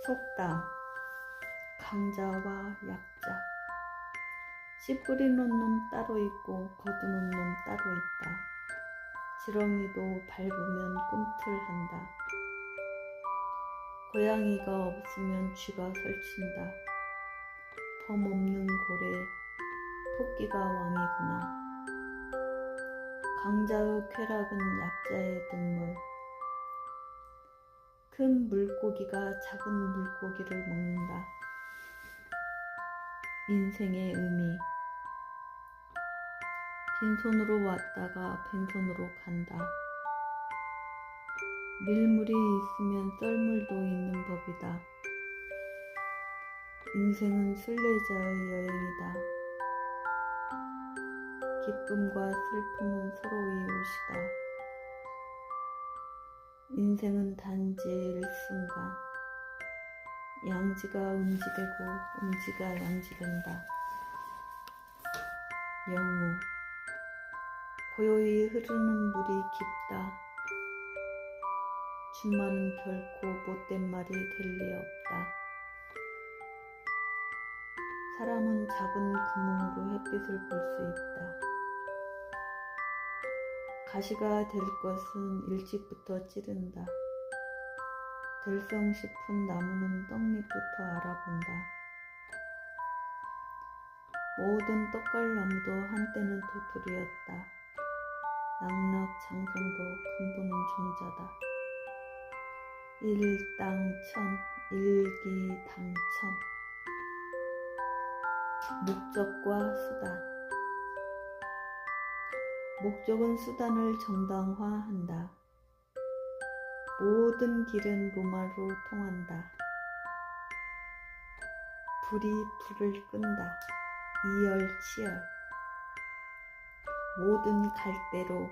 속담. 강자와 약자. 씨 뿌리는 놈 따로 있고 거두는 놈 따로 있다. 지렁이도 밟으면 꿈틀한다. 고양이가 없으면 쥐가 설친다. 범 없는 고래 토끼가 왕이구나. 강자의 쾌락은 약자의 눈물. 큰 물고기가 작은 물고기를 먹는다. 인생의 의미. 빈손으로 왔다가 빈손으로 간다. 밀물이 있으면 썰물도 있는 법이다. 인생은 순례자의 여행이다. 기쁨과 슬픔은 서로 이웃이다. 인생은 단지 일순간. 양지가 음지되고 음지가 양지된다. 영우. 고요히 흐르는 물이 깊다. 춘말은 결코 못된 말이 될 리 없다. 사람은 작은 구멍으로 햇빛을 볼 수 있다. 가시가 될 것은 일찍부터 찌른다. 될성 싶은 나무는 떡잎부터 알아본다. 모든 떡갈나무도 한때는 도토리였다. 낙낙장성도 근본은 종자다. 일당천, 일기당천. 목적과 수단. 목적은 수단을 정당화한다. 모든 길은 로마로 통한다. 불이 불을 끈다. 이열치열. 모든 갈대로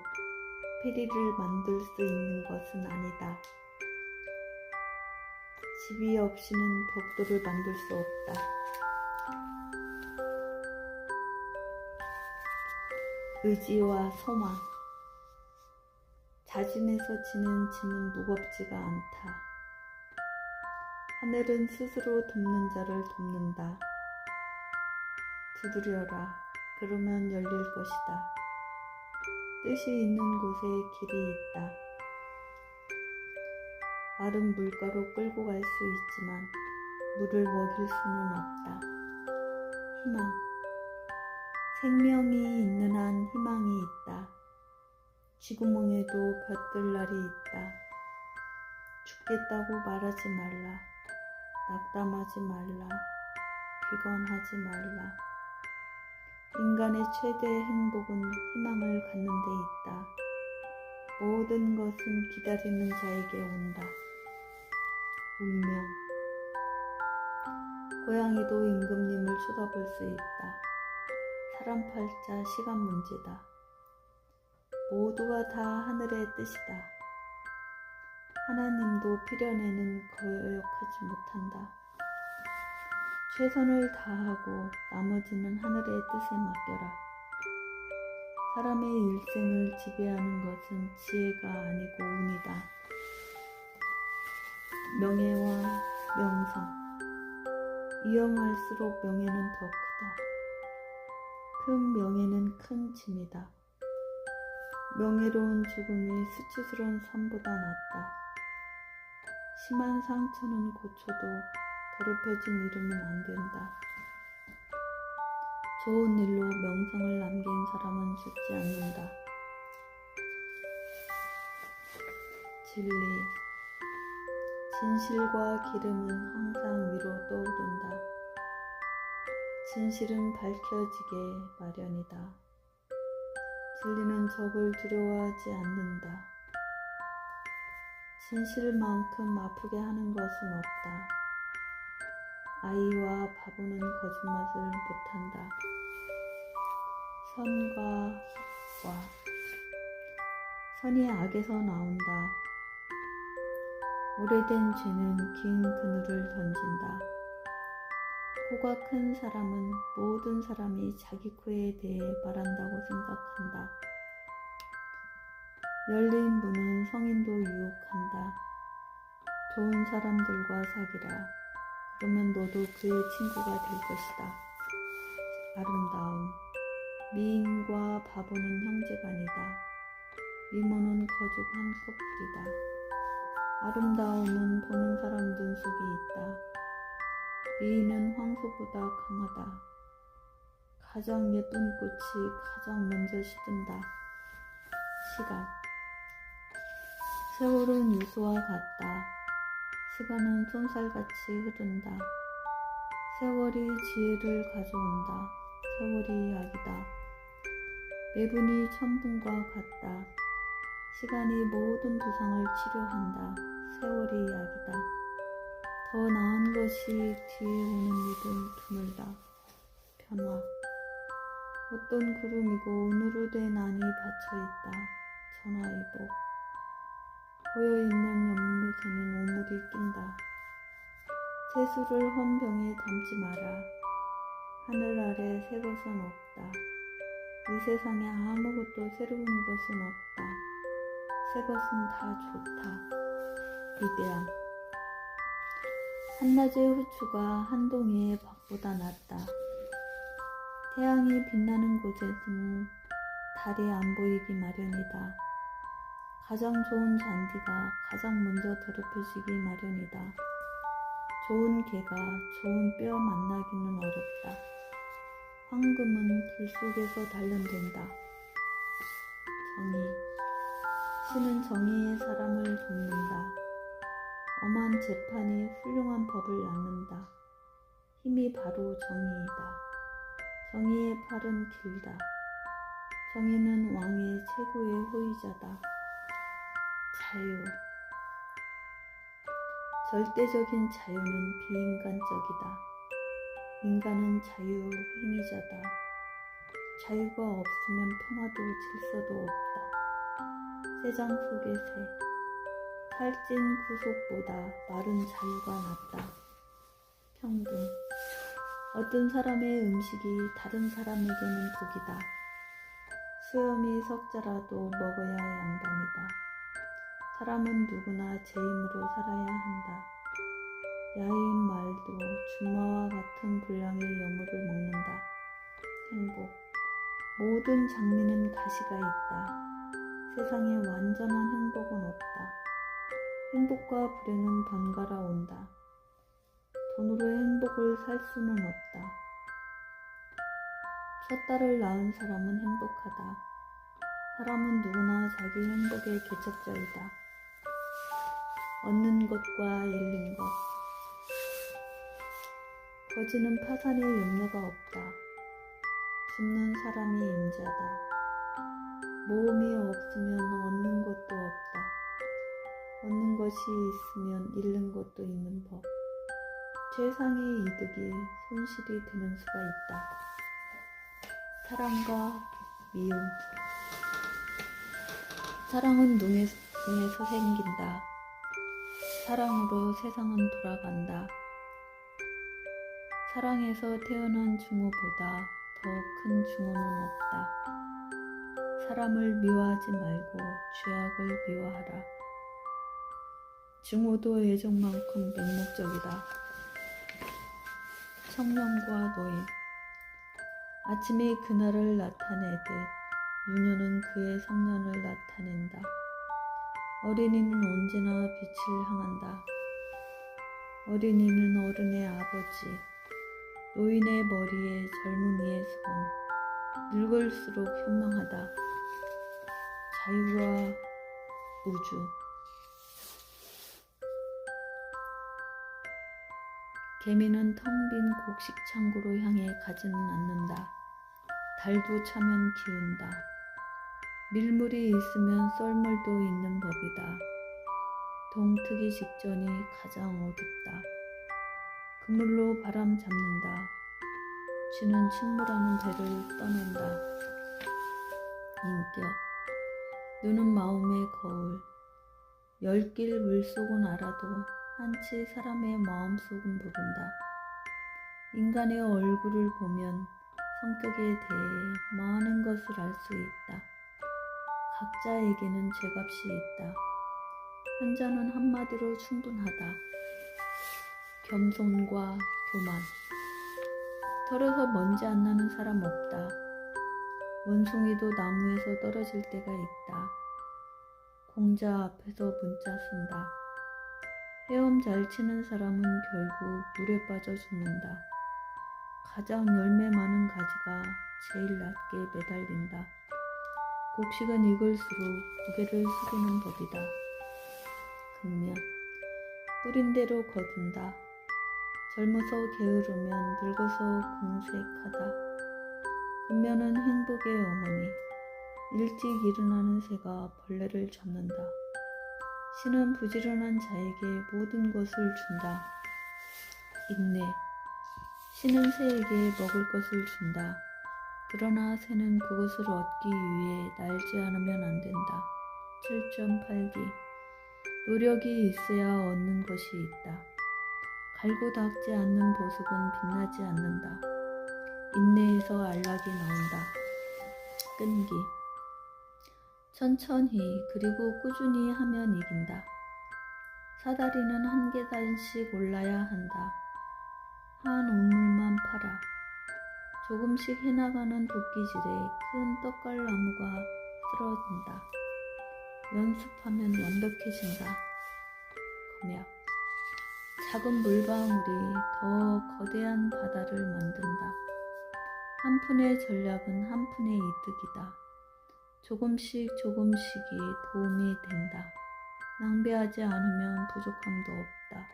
피리를 만들 수 있는 것은 아니다. 집이 없이는 벽돌을 만들 수 없다. 의지와 소망. 자진해서 지는 짐은 무겁지가 않다. 하늘은 스스로 돕는 자를 돕는다. 두드려라. 그러면 열릴 것이다. 뜻이 있는 곳에 길이 있다. 마른 물가로 끌고 갈 수 있지만 물을 먹일 수는 없다. 희망. 생명이 있는 한 희망이 있다. 쥐구멍에도 볕들 날이 있다. 죽겠다고 말하지 말라. 낙담하지 말라. 비관하지 말라. 인간의 최대 행복은 희망을 갖는 데 있다. 모든 것은 기다리는 자에게 온다. 운명. 고양이도 임금님을 쳐다볼 수 있다. 사람 팔자 시간 문제다. 모두가 다 하늘의 뜻이다. 하나님도 필연에는 거역하지 못한다. 최선을 다하고 나머지는 하늘의 뜻에 맡겨라. 사람의 일생을 지배하는 것은 지혜가 아니고 운이다. 명예와 명성. 위험할수록 명예는 더 크다. 큰 명예는 큰 짐이다. 명예로운 죽음이 수치스러운 삶보다 낫다. 심한 상처는 고쳐도 더럽혀진 이름은 안 된다. 좋은 일로 명성을 남긴 사람은 죽지 않는다. 진리. 진실과 기름은 항상 위로 떠오른다. 진실은 밝혀지게 마련이다. 진리는 적을 두려워하지 않는다. 진실만큼 아프게 하는 것은 없다. 아이와 바보는 거짓말을 못한다. 선과 와. 선이 악에서 나온다. 오래된 죄는 긴 그늘을 던진다. 코가 큰 사람은 모든 사람이 자기 코에 대해 말한다고 생각한다. 열린 문은 성인도 유혹한다. 좋은 사람들과 사귀라. 그러면 너도 그의 친구가 될 것이다. 아름다움. 미인과 바보는 형제간이다. 미모는 거죽 한 커플이다. 아름다움은 보는 사람 눈 속에 있다. 미인은 황소보다 강하다. 가장 예쁜 꽃이 가장 먼저 시든다. 시간. 세월은 유수와 같다. 시간은 쏜살같이 흐른다. 세월이 지혜를 가져온다. 세월이 약이다. 매분이 천분과 같다. 시간이 모든 부상을 치료한다. 세월이 약이다. 더 나은 것이 뒤에 오는 일은 드물다. 변화. 어떤 구름이고 운으로 된 안이 받쳐있다. 전화위복. 고여있는 연못에는 오물이 낀다. 세수를 헌 병에 담지 마라. 하늘 아래 새 것은 없다. 이 세상에 아무것도 새로운 것은 없다. 새 것은 다 좋다. 위대함. 한낮의 후추가 한 동이의 밥보다 낫다. 태양이 빛나는 곳에는 달이 안 보이기 마련이다. 가장 좋은 잔디가 가장 먼저 더럽혀지기 마련이다. 좋은 개가 좋은 뼈 만나기는 어렵다. 황금은 불 속에서 단련된다. 정의. 신은 정의의 사람을 돕는다. 엄한 재판이 훌륭한 법을 낳는다. 힘이 바로 정의이다. 정의의 팔은 길다. 정의는 왕의 최고의 호위자다. 자유. 절대적인 자유는 비인간적이다. 인간은 자유 행위자다. 자유가 없으면 평화도 질서도 없다. 새장 속의 새. 살찐 구속보다 마른 자유가 낫다. 평등. 어떤 사람의 음식이 다른 사람에게는 독이다. 수염이 석자라도 먹어야 양반이다. 사람은 누구나 제 힘으로 살아야 한다. 야인 말도 준마와 같은 분량의 여물을 먹는다. 행복. 모든 장미는 가시가 있다. 세상에 완전한 행복은 없다. 행복과 불행은 번갈아 온다. 돈으로 행복을 살 수는 없다. 첫 딸을 낳은 사람은 행복하다. 사람은 누구나 자기 행복의 개척자이다. 얻는 것과 잃는 것. 거지는 파산의 염려가 없다. 죽는 사람이 임자다. 모험이 없으면 얻는 것도 없다. 얻는 것이 있으면 잃는 것도 있는 법. 최상의 이득이 손실이 되는 수가 있다. 사랑과 미움. 사랑은 눈에서 생긴다. 사랑으로 세상은 돌아간다. 사랑에서 태어난 중호보다 더 큰 중호는 없다. 사람을 미워하지 말고 죄악을 미워하라. 중호도 애정만큼 맹목적이다. 청년과 노인. 아침이 그날을 나타내듯 유년은 그의 성년을 나타낸다. 어린이는 언제나 빛을 향한다. 어린이는 어른의 아버지, 노인의 머리에 젊은이의 손, 늙을수록 현명하다. 자유와 우주. 개미는 텅 빈 곡식 창고로 향해 가지는 않는다. 달도 차면 기운다. 밀물이 있으면 썰물도 있는 법이다. 동트기 직전이 가장 어둡다. 그물로 바람 잡는다. 쥐는 침몰하는 배를 떠낸다. 인격. 눈은 마음의 거울. 열길 물속은 알아도 한치 사람의 마음속은 모른다. 인간의 얼굴을 보면 성격에 대해 많은 것을 알 수 있다. 각자에게는 죄값이 있다. 현자는 한마디로 충분하다. 겸손과 교만. 털어서 먼지 안 나는 사람 없다. 원숭이도 나무에서 떨어질 때가 있다. 공자 앞에서 문자 쓴다. 헤엄 잘 치는 사람은 결국 물에 빠져 죽는다. 가장 열매 많은 가지가 제일 낮게 매달린다. 곡식은 익을수록 고개를 숙이는 법이다. 근면 뿌린 대로 거둔다. 젊어서 게으르면 늙어서 궁색하다. 근면은 행복의 어머니. 일찍 일어나는 새가 벌레를 잡는다. 신은 부지런한 자에게 모든 것을 준다. 인내. 신은 새에게 먹을 것을 준다. 그러나 새는 그것을 얻기 위해 날지 않으면 안 된다. 7.8d. 노력이 있어야 얻는 것이 있다. 갈고 닦지 않는 보석은 빛나지 않는다. 인내에서 안락이 나온다. 끈기. 천천히 그리고 꾸준히 하면 이긴다. 사다리는 한 계단씩 올라야 한다. 한 우물만 파라. 조금씩 해나가는 도끼질에 큰 떡갈나무가 쓰러진다. 연습하면 완벽해진다. 검약. 작은 물방울이 더 거대한 바다를 만든다. 한 푼의 전략은 한 푼의 이득이다. 조금씩 조금씩이 도움이 된다. 낭비하지 않으면 부족함도 없다.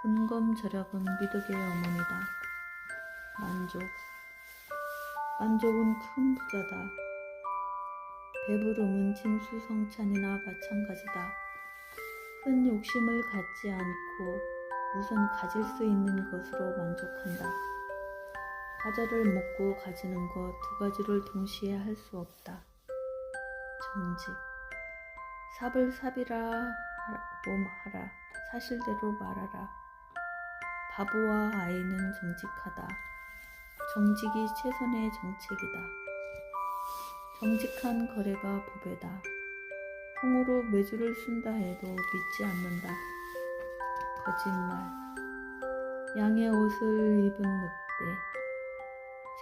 근검절약은 미덕의 어머니다. 만족. 만족은 큰 부자다. 배부름은 진수성찬이나 마찬가지다. 큰 욕심을 갖지 않고 우선 가질 수 있는 것으로 만족한다. 과자를 먹고 가지는 것 두 가지를 동시에 할 수 없다. 정직. 삽을 삽이라 하라. 사실대로 말하라. 바보와 아이는 정직하다. 정직이 최선의 정책이다. 정직한 거래가 법이다. 통으로 매주를 쓴다 해도 믿지 않는다. 거짓말. 양의 옷을 입은 늑대.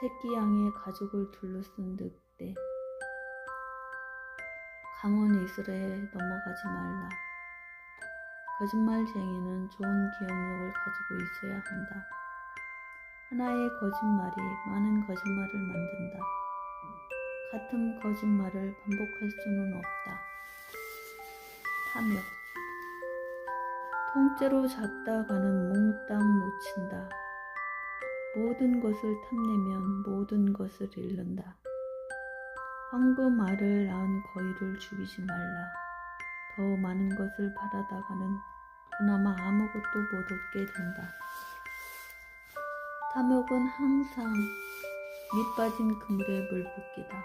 새끼 양의 가죽을 둘러쓴 늑대. 강원 이슬에 넘어가지 말라. 거짓말쟁이는 좋은 기억력을 가지고 있어야 한다. 하나의 거짓말이 많은 거짓말을 만든다. 같은 거짓말을 반복할 수는 없다. 탐욕. 통째로 잡다가는 몽땅 놓친다. 모든 것을 탐내면 모든 것을 잃는다. 황금알을 낳은 거위를 죽이지 말라. 더 많은 것을 바라다가는 그나마 아무것도 못 얻게 된다. 탐욕은 항상 밑 빠진 그물에 물 붓기다.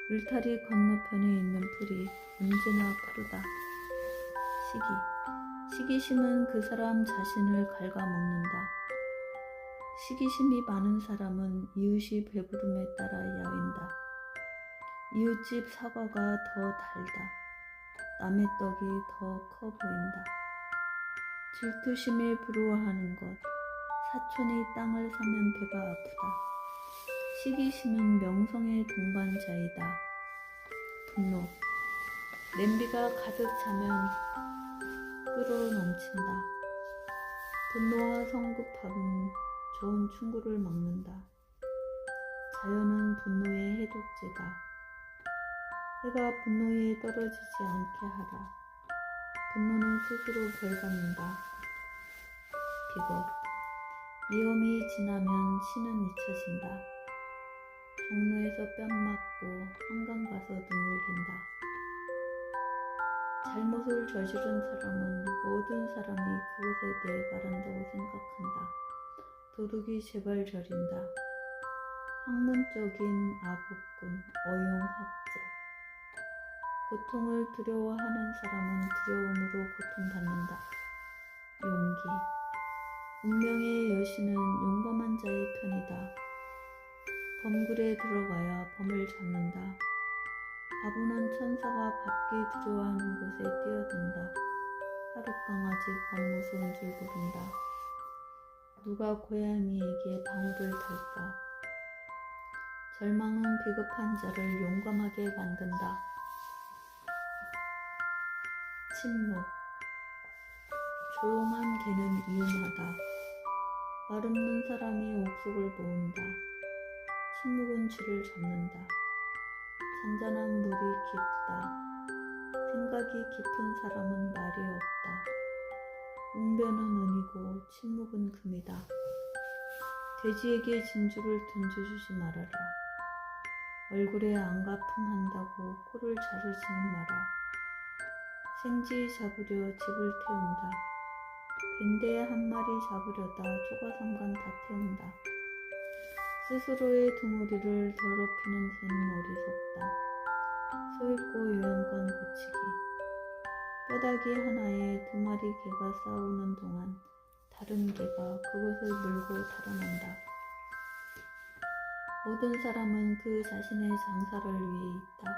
울타리 건너편에 있는 풀이 언제나 푸르다. 시기. 시기심은 그 사람 자신을 갉아먹는다. 시기심이 많은 사람은 이웃이 배부름에 따라 야윈다. 이웃집 사과가 더 달다. 남의 떡이 더 커 보인다. 질투심에 부러워하는 것. 사촌이 땅을 사면 배가 아프다. 시기심은 명성의 동반자이다. 분노. 냄비가 가득 차면 끓어 넘친다. 분노와 성급함은 좋은 충고를 막는다. 자연은 분노의 해독제다. 해가 분노에 떨어지지 않게 하라. 분노는 스스로 벌받는다. 비겁. 위험이 지나면 신은 잊혀진다. 종로에서 뺨 맞고 한강 가서 눈물 빈다. 잘못을 저지른 사람은 모든 사람이 그것에 대해 말한다고 생각한다. 도둑이 재발 저린다. 학문적인 아부꾼, 어용학자. 고통을 두려워하는 사람은 두려움으로 고통받는다. 용기. 운명의 여신은 용감한 자의 편이다. 범굴에 들어가야 범을 잡는다. 바보는 천사가 밟기 두려워하는 곳에 뛰어든다. 하룻강아지 겁 무서운 줄 모른다. 누가 고양이에게 방울을 털까? 절망은 비겁한 자를 용감하게 만든다. 침묵. 조용한 개는 이음하다. 말없는 사람이 옥석을 모은다. 침묵은 쥐를 잡는다. 잔잔한 물이 깊다. 생각이 깊은 사람은 말이 없다. 웅변은 은이고 침묵은 금이다. 돼지에게 진주를 던져주지 말아라. 얼굴에 안가품한다고 코를 자르지는 마라. 생쥐 잡으려 집을 태운다. 빈대 한 마리 잡으려다 조과삼간 다 태운다. 스스로의 두무리를 더럽히는 새는 어리석다. 소잃고 요양권 고치기. 뼈다귀 하나에 두 마리 개가 싸우는 동안 다른 개가 그것을 물고 달아난다. 모든 사람은 그 자신의 장사를 위해 있다.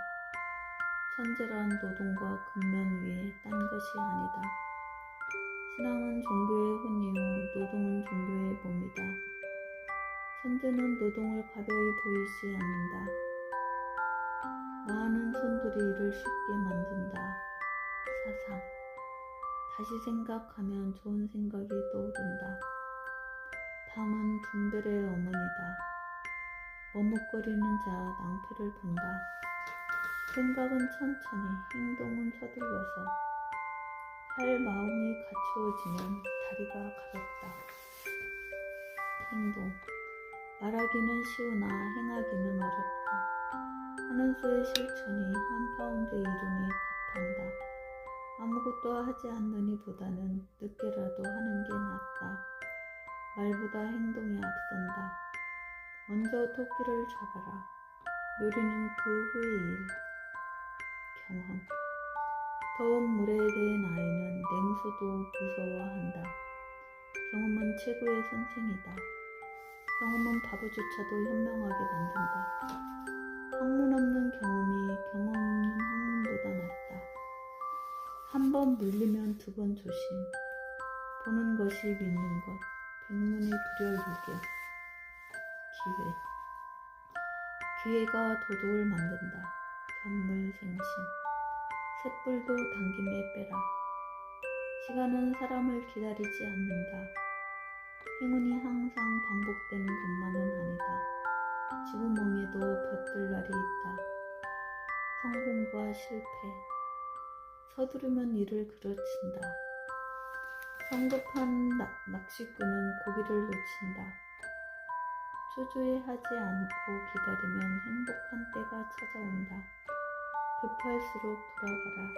천재란 노동과 근면 위에 딴 것이 아니다. 신앙은 종교의 혼이요 노동은 종교의 몸이다. 천재는 노동을 가벼이 보이지 않는다. 많은 손들이 일을 쉽게 만든다. 사상. 다시 생각하면 좋은 생각이 떠오른다. 밤은 분별의 어머니다. 머뭇거리는 자 낭패를 본다. 생각은 천천히, 행동은 서둘러서. 할 마음이 갖추어지면 다리가 가볍다. 행동. 말하기는 쉬우나 행하기는 어렵다. 하는 수의 실천이 한 파운드 이론에 값한다. 아무것도 하지 않느니 보다는 늦게라도 하는 게 낫다. 말보다 행동이 앞선다. 먼저 토끼를 잡아라. 요리는 그 후의 일. 경험. 더운 물에 대한 아이는 냉수도 무서워한다. 경험은 최고의 선생이다. 경험은 바보조차도 현명하게 만든다. 학문 없는 경험이 경험 없는 학문보다 낫다. 한 번 물리면 두 번 조심. 보는 것이 믿는 것. 백문이 불여일견. 기회가 도둑을 만든다. 견물생심. 쇳불도 당김에 빼라. 시간은 사람을 기다리지 않는다. 행운이 항상 반복되는 것만은 아니다. 지구멍에도 볕들 날이 있다. 성공과 실패. 서두르면 이를 그르친다. 성급한 낚시꾼은 고기를 놓친다. 초조해하지 않고 기다리면 행복한 때가 찾아온다. 급할수록 돌아가라.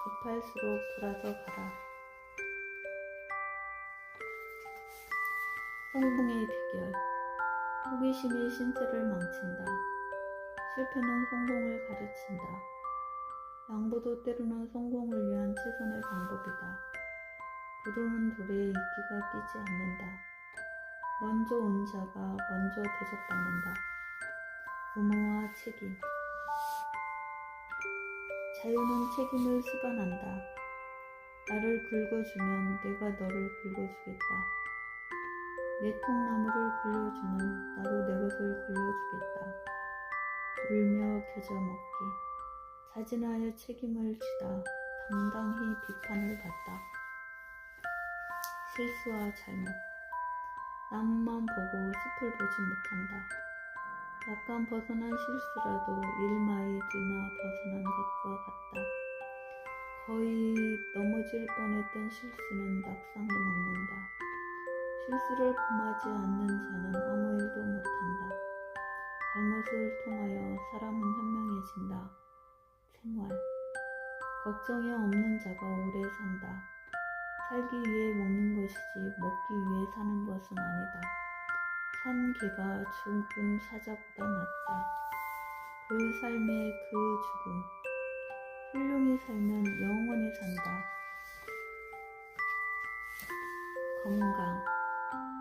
급할수록 돌아서 가라. 성공의 비결. 호기심이 신체를 망친다. 실패는 성공을 가르친다. 양보도 때로는 성공을 위한 최선의 방법이다. 부르는 돌에 이끼가 끼지 않는다. 먼저 온 자가 먼저 대접받는다. 의무와 책임. 자유는 책임을 수반한다. 나를 긁어주면 내가 너를 긁어주겠다. 내 통나무를 굴려주면 나도 내 것을 굴려주겠다. 울며 겨자 먹기. 자진하여 책임을 지다 당당히 비판을 받다. 실수와 잘못. 나무만 보고 숲을 보지 못한다. 약간 벗어난 실수라도 1마일이나 벗어난 것과 같다. 거의 넘어질 뻔했던 실수는 낙상을 먹는다. 실수를 범하지 않는 자는 아무 일도 못한다. 잘못을 통하여 사람은 현명해진다. 생활. 걱정이 없는 자가 오래 산다. 살기 위해 먹는 것이지 먹기 위해 사는 것은 아니다. 산 개가 죽은 사자보다 낫다. 그 삶의 그 죽음. 훌륭히 살면 영원히 산다. 건강.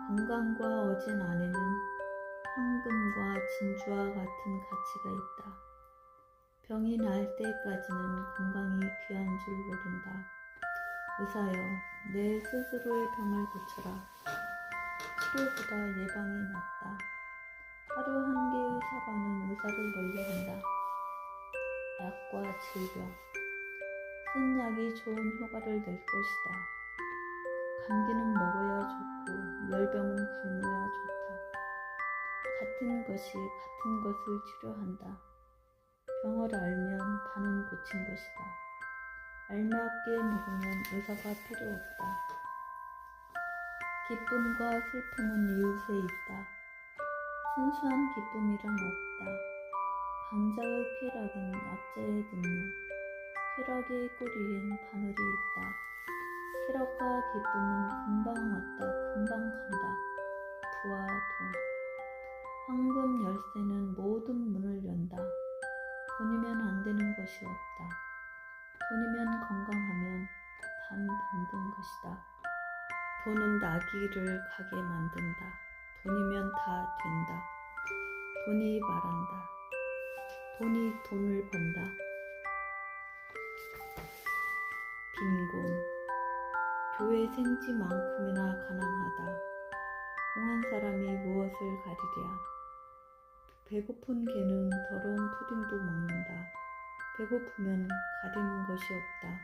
건강과 어진 안에는 황금과 진주와 같은 가치가 있다. 병이 날 때까지는 건강이 귀한 줄 모른다. 의사여, 내 스스로의 병을 고쳐라. 치료보다 예방이 낫다. 하루 한 개의 사과는 의사를 멀리 한다. 약과 질병. 쓴 약이 좋은 효과를 낼 것이다. 감기는 먹어야 좋고 열병은 굶어야 좋다. 같은 것이 같은 것을 치료한다. 병을 알면 반은 고친 것이다. 알맞게 먹으면 의사가 필요 없다. 기쁨과 슬픔은 이웃에 있다. 순수한 기쁨이란 없다. 강자의 쾌락은 약자의 눈물, 쾌락의 꼬리엔 바늘이 있다. 쾌락과 기쁨은 금방 왔다 금방 간다. 부와 돈. 황금 열쇠는 모든 문을 연다. 돈이면 안 되는 것이 없다. 돈이면 건강하면 단 병든 것이다. 돈은 나귀를 가게 만든다. 돈이면 다 된다. 돈이 말한다. 돈이 돈을 번다. 빈곤. 교회 생지만큼이나 가난하다. 공한 사람이 무엇을 가리랴. 배고픈 개는 더러운 푸딩도 먹는다. 배고프면 가리는 것이 없다.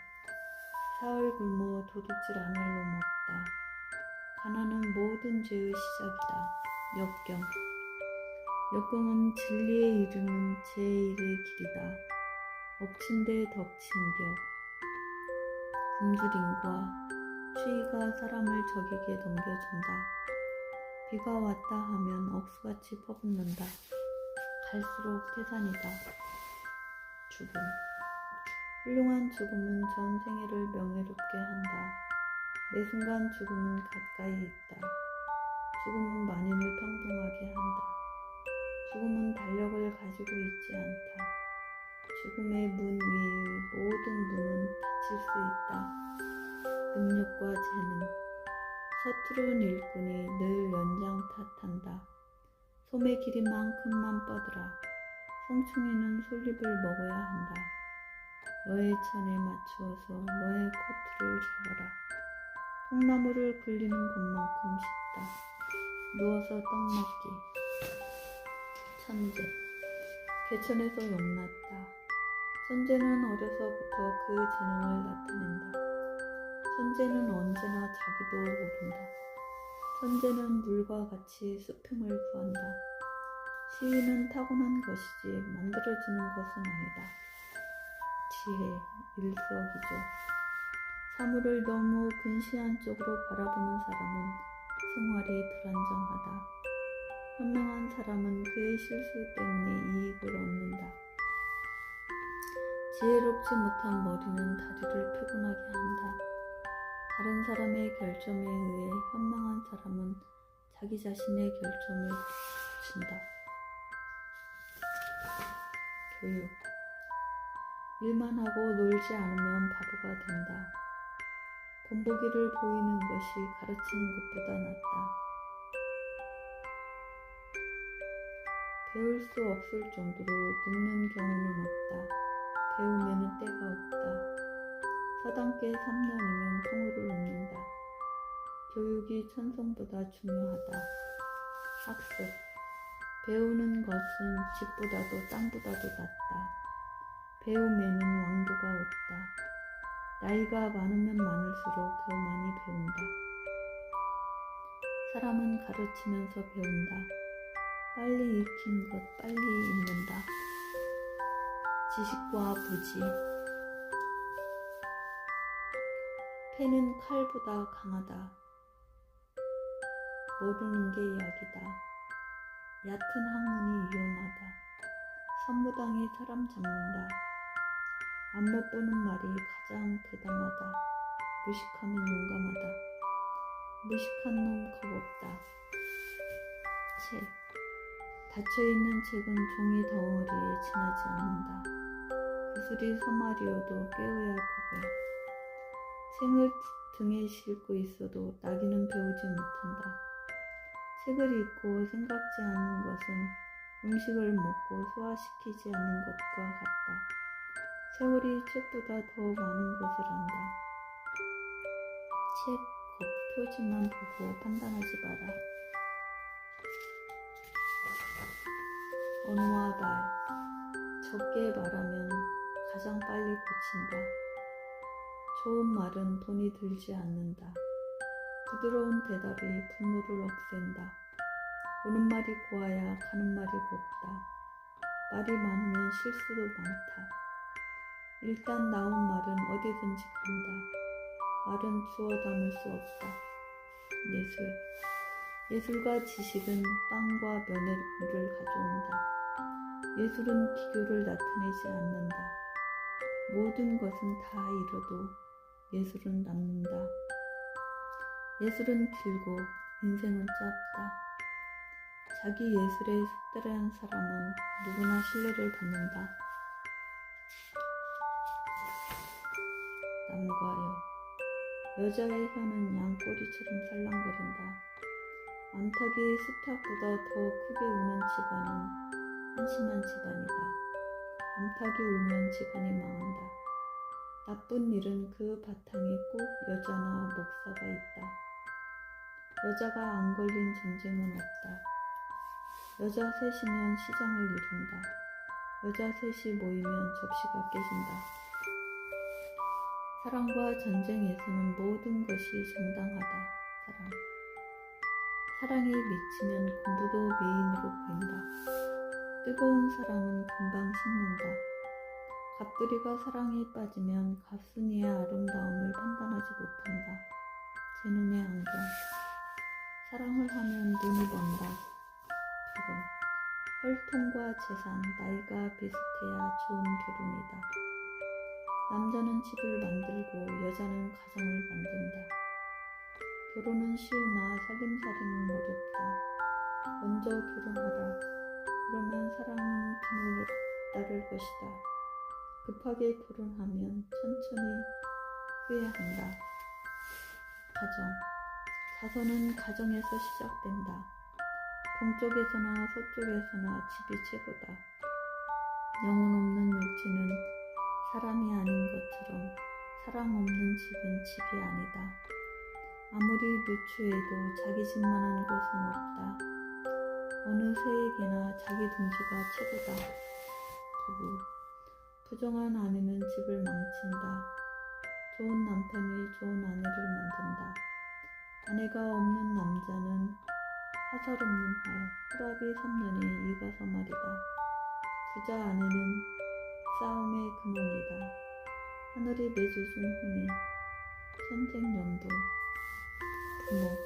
사흘 굶어 도둑질 안 할 놈 없다. 가난은 모든 죄의 시작이다. 역경. 역경은 진리에 이르는 제1의 길이다. 엎친 데 덮친 벽. 굶주림과 추위가 사람을 적에게 넘겨준다. 비가 왔다 하면 억수같이 퍼붓는다. 갈수록 태산이다. 죽음. 훌륭한 죽음은 전 생애를 명예롭게 한다. 매 순간 죽음은 가까이 있다. 죽음은 만인을 평등하게 한다. 죽음은 달력을 가지고 있지 않다. 죽음의 문 위의 모든 문은 닫힐 수 있다. 능력과 재능. 서투른 일꾼이 늘 연장 탓한다. 솜의 길이만큼만 뻗으라. 성충이는 솔잎을 먹어야 한다. 너의 천에 맞추어서 너의 코트를 잘라라. 통나무를 굴리는 것만큼 쉽다. 누워서 떡 먹기. 천재. 개천에서 용났다. 천재는 어려서부터 그 재능을 나타낸다. 천재는 언제나 자기도 모른다. 천재는 물과 같이 수평을 구한다. 시인은 타고난 것이지 만들어지는 것은 아니다. 지혜, 일석이조. 사물을 너무 근시한 쪽으로 바라보는 사람은 생활이 불안정하다. 현명한 사람은 그의 실수 때문에 이익을 얻는다. 지혜롭지 못한 머리는 다리를 피곤하게 한다. 다른 사람의 결점에 의해 현명한 사람은 자기 자신의 결점을 고친다. 교육. 일만 하고 놀지 않으면 바보가 된다. 본보기를 보이는 것이 가르치는 것보다 낫다. 배울 수 없을 정도로 늙는 경우는 없다. 배움에는 때가 없다. 서당께 3년이면 풍우를 얻는다. 교육이 천성보다 중요하다. 학습. 배우는 것은 집보다도 땅보다도 낫다. 배움에는 왕도가 없다. 나이가 많으면 많을수록 더 많이 배운다. 사람은 가르치면서 배운다. 빨리 익힌 것 빨리 잊는다. 지식과 부지. 패는 칼보다 강하다. 모르는 게 약이다. 얕은 학문이 위험하다. 선무당이 사람 잡는다. 안 못 보는 말이 가장 대담하다. 무식하면 용감하다. 무식한 놈 겁없다. 책. 닫혀있는 책은 종이 덩어리에 지나지 않는다. 구슬이 서말이어도 깨어야 구배. 책을 등에 싣고 있어도 나귀는 배우지 못한다. 책을 읽고 생각지 않는 것은 음식을 먹고 소화시키지 않는 것과 같다. 세월이 책보다 더 많은 것을 안다. 책 겉표지만 보고 판단하지 마라. 언어와 말, 적게 말하면 가장 빨리 고친다. 좋은 말은 돈이 들지 않는다. 부드러운 대답이 분노를 없앤다. 오는 말이 고와야 가는 말이 곱다. 말이 많으면 실수도 많다. 일단 나온 말은 어디든지 간다. 말은 주워 담을 수 없다. 예술. 예술과 지식은 빵과 면을 가져온다. 예술은 기교를 나타내지 않는다. 모든 것은 다 잃어도 예술은 남는다. 예술은 길고 인생은 짧다. 자기 예술에 숙달한 사람은 누구나 신뢰를 받는다. 남과 여. 여자의 혀는 양꼬리처럼 살랑거린다. 암탉이 수탉보다 더 크게 우는 집안은 한심한 집안이다. 암탉이 울면 집안이 망한다. 나쁜 일은 그 바탕에 꼭 여자나 목사가 있다. 여자가 안 걸린 전쟁은 없다. 여자 셋이면 시장을 이룬다. 여자 셋이 모이면 접시가 깨진다. 사랑과 전쟁에서는 모든 것이 정당하다. 사랑에 미치면 공부도 미인으로 보인다. 뜨거운 사랑은 금방 식는다. 갑돌이가 사랑에 빠지면 갑순이의 아름다움을 판단하지 못한다. 제 눈의 안경. 사랑을 하면 눈이 먼다. 결혼. 혈통과 재산, 나이가 비슷해야 좋은 결혼이다. 남자는 집을 만들고 여자는 가정을 만든다. 결혼은 쉬우나 살림살이는 어렵다. 먼저 결혼하라. 그러면 사랑은 뒤를 따를 것이다. 급하게 결혼하면 천천히 후회한다. 가정. 자선은 가정에서 시작된다. 동쪽에서나 서쪽에서나 집이 최고다. 영혼 없는 육체는 사람이 아닌 것처럼 사랑 없는 집은 집이 아니다. 아무리 누추해도 자기 집만한 곳은 없다. 어느 새에게나 자기 둥지가 최고다. 두부. 부정한 아내는 집을 망친다. 좋은 남편이 좋은 아내를 만든다. 아내가 없는 남자는 화살 없는 활, 호라비 3년에 이가서 말이다. 부자 아내는 싸움의 근원이다. 하늘이 맺어준 혼인, 천생연분. 부모.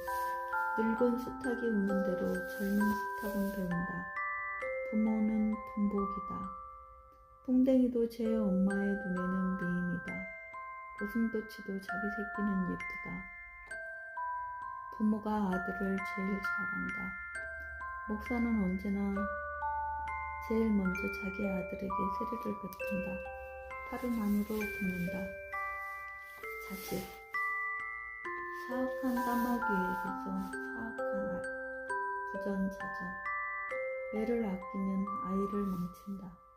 늙은 수탉이 우는 대로 젊은 수탉은 배운다. 부모는 분복이다. 풍뎅이도 제 엄마의 눈에는 미인이다. 고슴도치도 자기 새끼는 예쁘다. 부모가 아들을 제일 잘한다. 목사는 언제나 제일 먼저 자기 아들에게 세례를 베푼다. 팔은 안으로 굽는다. 자식. 사악한 까마귀에게서 사악한 알. 부전자전. 애를 아끼면 아이를 망친다.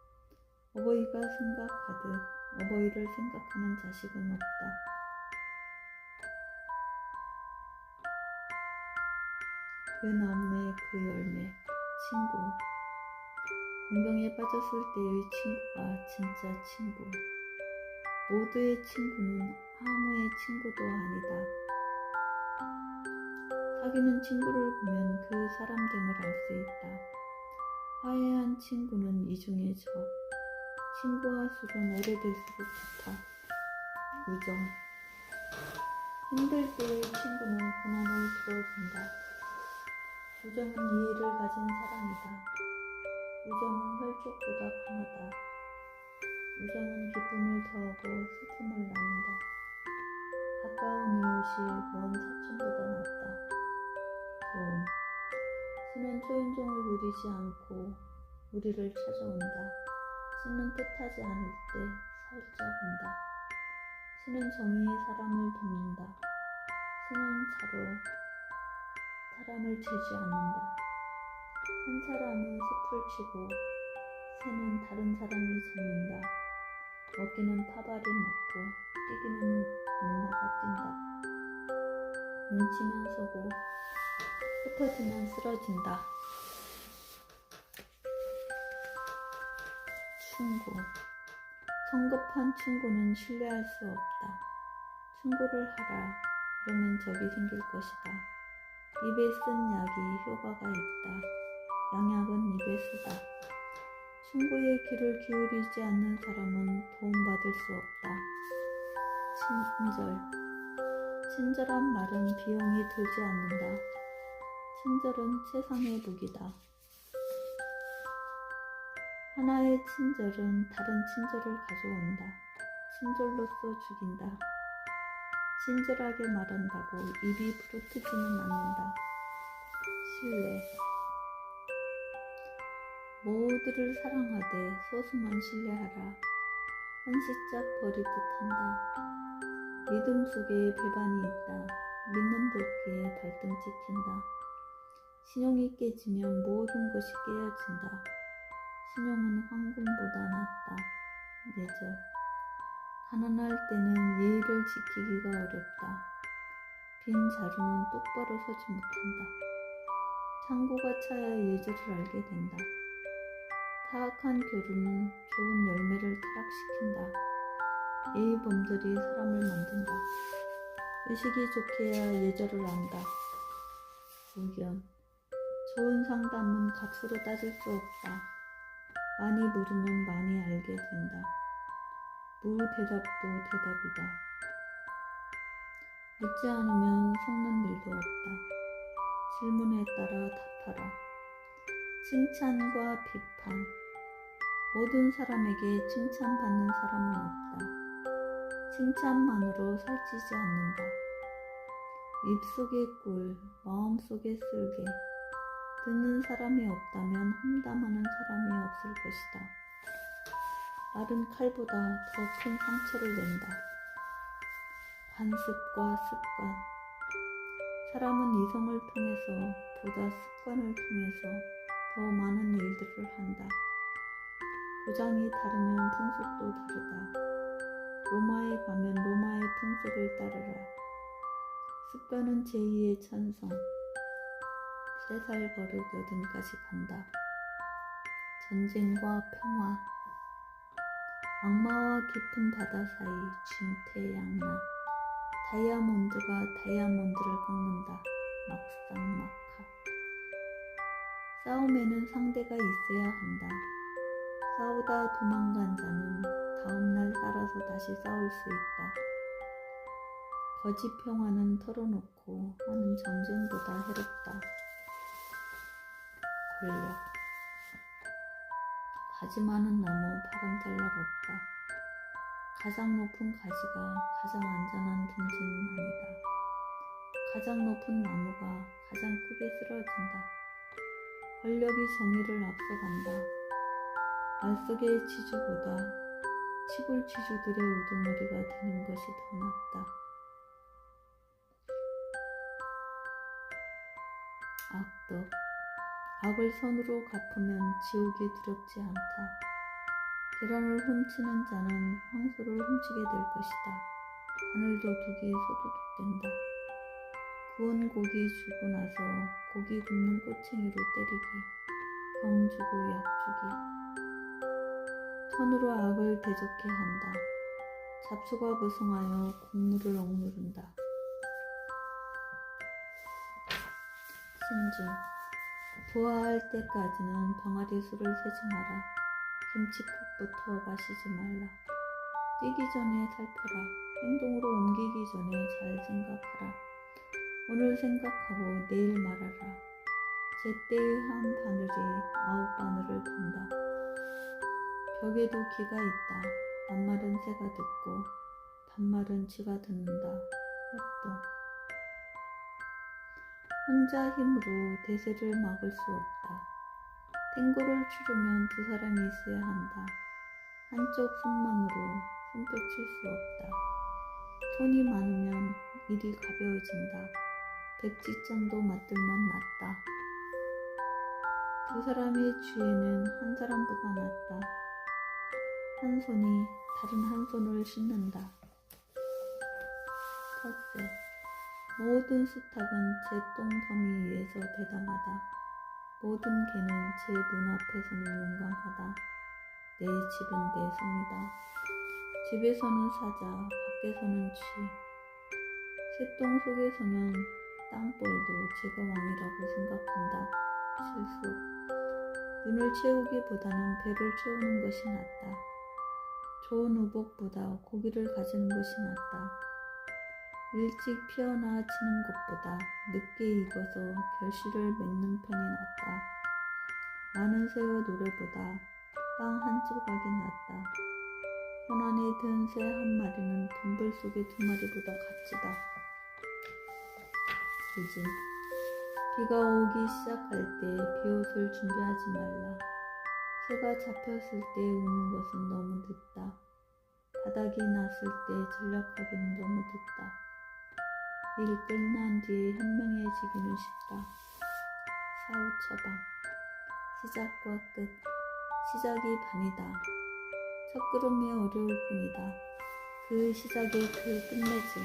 어버이가 생각하듯 어버이를 생각하는 자식은 없다. 그 나무의 그 열매, 친구. 공경에 빠졌을 때의 친구가 진짜 친구. 모두의 친구는 아무의 친구도 아니다. 사귀는 친구를 보면 그 사람됨을 알 수 있다. 화해한 친구는 이중의 적. 친구와 술은 오래될수록 좋다. 우정. 힘들 때의 친구는 고난을 들어준다. 우정은 이해를 가진 사랑이다. 우정은 혈족보다 강하다. 우정은 기쁨을 더하고 슬픔을 나눈다. 가까운 이웃이 먼 사촌보다 낫다. 도움. 신은 초인종을 누리지 않고 우리를 찾아온다. 신은 뜻하지 않을 때 살짝 온다. 신은 정의의 사람을 돕는다. 신은 차로 사람을 재지 않는다. 한 사람은 숲을 치고 새는 다른 사람이 잡는다. 먹기는 파발이 먹고 뛰기는 악마가 뛴다. 뭉치면 서고 흩어지면 쓰러진다. 충고. 성급한 충고는 신뢰할 수 없다. 충고를 하라. 그러면 적이 생길 것이다. 입에 쓴 약이 효과가 있다. 양약은 입에 쓰다. 충고에 귀를 기울이지 않는 사람은 도움받을 수 없다. 친절. 친절한 말은 비용이 들지 않는다. 친절은 최상의 무기다. 하나의 친절은 다른 친절을 가져온다. 친절로써 죽인다. 친절하게 말한다고 입이 부르트지는 않는다. 신뢰. 모두를 사랑하되 소수만 신뢰하라. 한시짝 버리듯 한다. 믿음 속에 배반이 있다. 믿는 도끼에 발등 찍힌다. 신용이 깨지면 모든 것이 깨어진다. 신용은 황금보다 낫다. 예절. 가난할 때는 예의를 지키기가 어렵다. 빈 자루는 똑바로 서지 못한다. 창고가 차야 예절을 알게 된다. 타악한 교류는 좋은 열매를 타락시킨다. 예의범들이 사람을 만든다. 의식이 좋게야 예절을 안다. 의견. 좋은 상담은 값으로 따질 수 없다. 많이 물으면 많이 알게 된다. 무대답도 대답이다. 묻지 않으면 속는 일도 없다. 질문에 따라 답하라. 칭찬과 비판. 모든 사람에게 칭찬받는 사람은 없다. 칭찬만으로 살찌지 않는다. 입속에 꿀, 마음속에 쓸개. 듣는 사람이 없다면 험담하는 사람이 없을 것이다. 말은 칼보다 더 큰 상처를 낸다. 관습과 습관. 사람은 이성을 통해서 보다 습관을 통해서 더 많은 일들을 한다. 고장이 다르면 풍속도 다르다. 로마에 가면 로마의 풍속을 따르라. 습관은 제2의 찬성. 3살 버릇 80까지 간다. 전쟁과 평화. 악마와 깊은 바다 사이 진퇴양난. 다이아몬드가 다이아몬드를 깎는다. 막상막하. 싸움에는 상대가 있어야 한다. 싸우다 도망간 자는 다음날 살아서 다시 싸울 수 있다. 거짓 평화는 털어놓고 하는 전쟁보다 해롭다. 권력. 가지 많은 나무 바람잘 날 없다. 가장 높은 가지가 가장 안전한 둥지는 아니다. 가장 높은 나무가 가장 크게 쓰러진다. 권력이 정의를 앞서간다. 말속의 지주보다 시골 지주들의 우두머리가 되는 것이 더 낫다. 악덕. 악을 선으로 갚으면 지옥이 두렵지 않다. 계란을 훔치는 자는 황소를 훔치게 될 것이다. 바늘도둑이 소도둑된다. 구운 고기 주고 나서 고기 굽는 꼬챙이로 때리기. 병 주고 약 주기. 손으로 악을 대적해 한다. 잡초가 무성하여 곡물을 억누른다. 신중. 부화할 때까지는 병아리 술을 세지 마라. 김치국부터 마시지 말라. 뛰기 전에 살펴라. 행동으로 옮기기 전에 잘 생각하라. 오늘 생각하고 내일 말하라. 제때의 한 바늘이 9바늘을 든다. 벽에도 귀가 있다. 낱말은 새가 듣고 반말은 쥐가 듣는다. 협동. 혼자 힘으로 대세를 막을 수 없다. 탱고를 추려면 2사람이 있어야 한다. 한쪽 손만으로 손뼉 칠 수 없다. 손이 많으면 일이 가벼워진다. 100지장도 맞들면 낫다. 2사람의 쥐에는 한 사람보다 낫다. 한 손이 다른 한 손을 씻는다. 텃세. 모든 수탉은 제 똥더미 위에서 대담하다. 모든 개는 제 문 앞에서는 용감하다. 내 집은 내 성이다. 집에서는 사자, 밖에서는 쥐. 새똥 속에서는 땅벌도 제가 왕이라고 생각한다. 실수. 눈을 채우기보다는 배를 채우는 것이 낫다. 좋은 의복보다 고기를 가지는 것이 낫다. 일찍 피어나치는 것보다 늦게 익어서 결실을 맺는 편이 낫다. 많은 새의 노래보다 빵 한 조각이 낫다. 손 안에 든 새 한 마리는 덤불 속의 두 마리보다 값지다. 그지? 비가 오기 시작할 때 비옷을 준비하지 말라. 새가 잡혔을 때 우는 것은 너무 늦다. 바닥이 났을 때 전략하기는 너무 늦다. 일 끝난 뒤에 현명해지기는 쉽다. 사후 처방. 시작과 끝. 시작이 반이다. 첫 걸음이 어려울 뿐이다. 그 시작에 그 끝내지.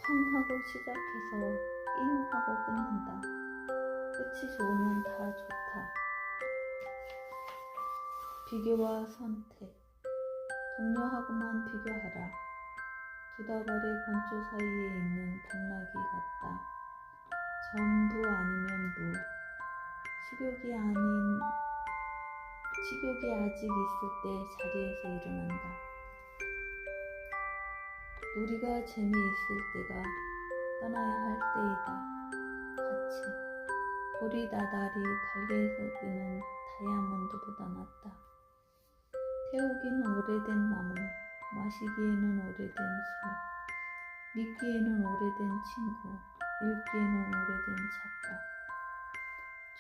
쾅 하고 시작해서 잉 하고 끝낸다. 끝이 좋으면 다 좋다. 비교와 선택. 동료하고만 비교하라. 두 다발의 건초 사이에 있는 당나귀 같다. 전부 아니면 무. 식욕이 아직 있을 때 자리에서 일어난다. 놀이가 재미있을 때가 떠나야 할 때이다. 같이. 돌이 나달이 달개에서 뜨는 다이아몬드보다 낫다. 태우기는 오래된 나무, 마시기에는 오래된 술, 믿기에는 오래된 친구, 읽기에는 오래된 작가.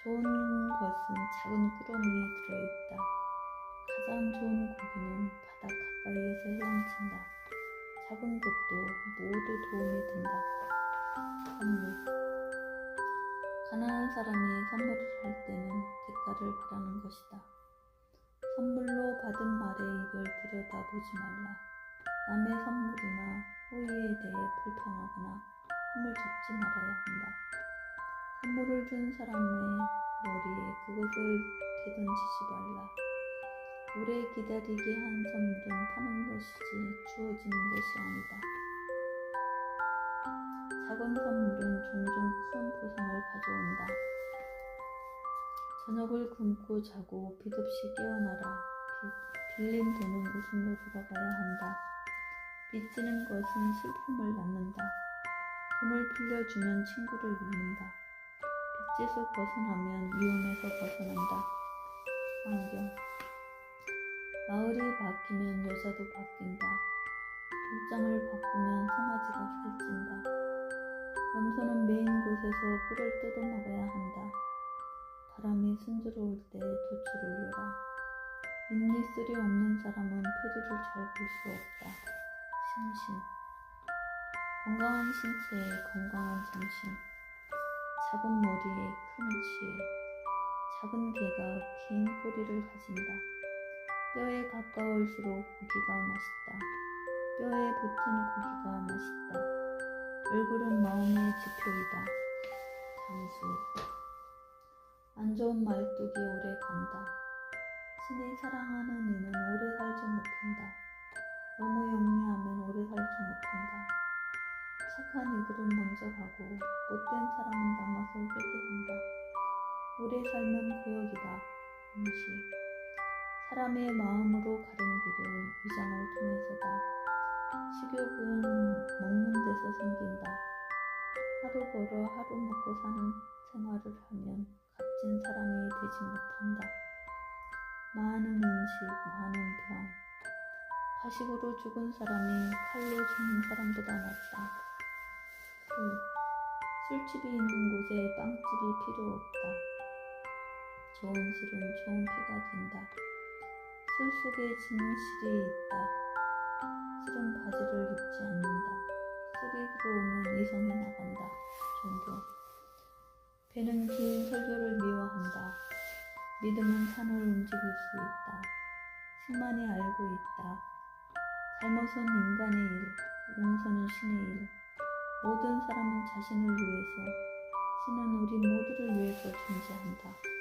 좋은 것은 작은 꾸러미에 들어있다. 가장 좋은 고기는 바다 가까이에서 헤엄친다. 작은 것도 모두 도움이 된다. 선물. 가난한 사람이 선물을 할 때는 대가를 바라는 것이다. 선물로 받은 말에 입을 들여다보지 말라. 남의 선물이나 호의에 대해 불평하거나 흠을 잡지 말아야 한다. 선물을 준 사람의 머리에 그것을 되던지지 말라. 오래 기다리게 한 선물은 파는 것이지 주어지는 것이 아니다. 작은 선물은 종종 큰 보상을 가져온다. 저녁을 굶고 자고 빚없이 깨어나라. 빌린 돈은 웃음으로 돌아가야 한다. 빚지는 것은 슬픔을 낳는다. 돈을 빌려주면 친구를 잃는다. 빚에서 벗어나면 위험에서 벗어난다. 환경. 마을이 바뀌면 여자도 바뀐다. 옷장을 바꾸면 송아지가 살찐다. 염소는 메인 곳에서 꿀을 뜯어먹어야 한다. 바람이 순조로울 때 돛을 올려라. 윗니슬이 없는 사람은 피리를 잘 볼 수 없다. 심신. 건강한 신체에 건강한 정신. 작은 머리에 큰 지혜. 작은 개가 긴 꼬리를 가진다. 뼈에 가까울수록 고기가 맛있다. 뼈에 붙은 고기가 맛있다. 얼굴은 마음의 지표이다. 장수. 안 좋은 말뚝이 오래 간다. 신이 사랑하는 이는 오래 살지 못한다. 너무 영리하면 오래 살지 못한다. 착한 이들은 먼저 가고 못된 사람은 남아서 회개한다. 오래 살면 고역이다. 음식. 사람의 마음으로 가는 길은 위장을 통해서다. 식욕은 먹는 데서 생긴다. 하루 벌어 하루 먹고 사는 생활을 하면 값진 사람이 되지 못한다. 많은 음식, 많은 병. 과식으로 죽은 사람이 칼로 죽는 사람보다 낫다. 술집이 있는 곳에 빵집이 필요 없다. 좋은 술은 좋은 피가 된다. 술 속에 진실이 있다. 술은 바지를 입지 않는다. 술이 들어오면 이성이 나간다. 종교. 배는 긴 설교를 미워한다. 믿음은 산을 움직일 수 있다. 신만이 알고 있다. 잘못은 인간의 일, 용서는 신의 일. 모든 사람은 자신을 위해서, 신은 우리 모두를 위해서 존재한다.